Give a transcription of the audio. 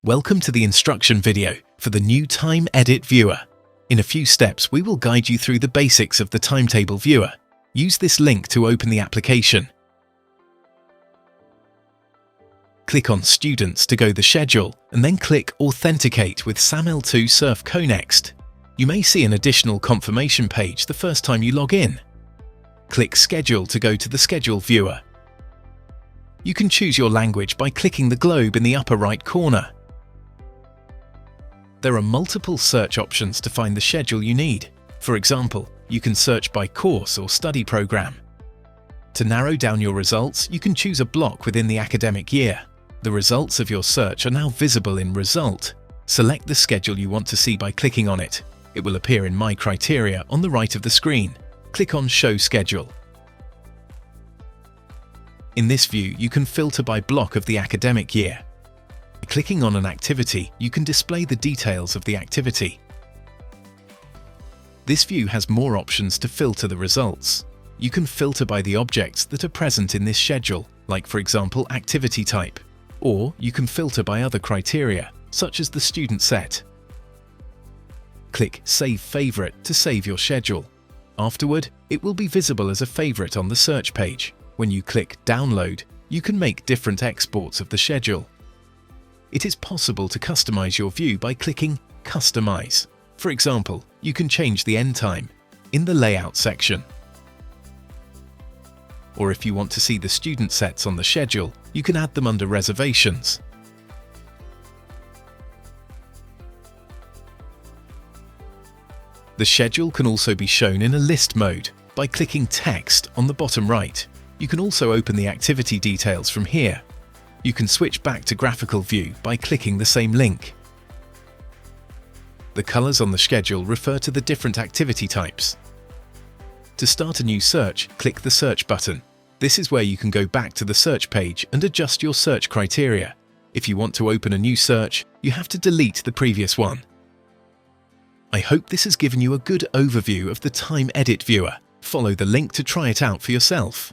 Welcome to the instruction video for the new TimeEdit viewer. In a few steps, we will guide you through the basics of the timetable viewer. Use this link to open the application. Click on Students to go the schedule, and then click Authenticate with SAML2 Surf Connext. You may see an additional confirmation page the first time you log in. Click Schedule to go to the Schedule viewer. You can choose your language by clicking the globe in the upper right corner. There are multiple search options to find the schedule you need. For example, you can search by course or study program. To narrow down your results, you can choose a block within the academic year. The results of your search are now visible in Result. Select the schedule you want to see by clicking on it. It will appear in My Criteria on the right of the screen. Click on Show Schedule. In this view, you can filter by block of the academic year. By clicking on an activity, you can display the details of the activity. This view has more options to filter the results. You can filter by the objects that are present in this schedule, like for example activity type, or you can filter by other criteria, such as the student set. Click Save Favorite to save your schedule. Afterward, it will be visible as a favorite on the search page. When you click Download, you can make different exports of the schedule. It is possible to customize your view by clicking Customize. For example, you can change the end time in the Layout section. Or if you want to see the student sets on the schedule, you can add them under Reservations. The schedule can also be shown in a list mode by clicking Text on the bottom right. You can also open the activity details from here. You can switch back to graphical view by clicking the same link. The colors on the schedule refer to the different activity types. To start a new search, click the Search button. This is where you can go back to the search page and adjust your search criteria. If you want to open a new search, you have to delete the previous one. I hope this has given you a good overview of the TimeEdit viewer. Follow the link to try it out for yourself.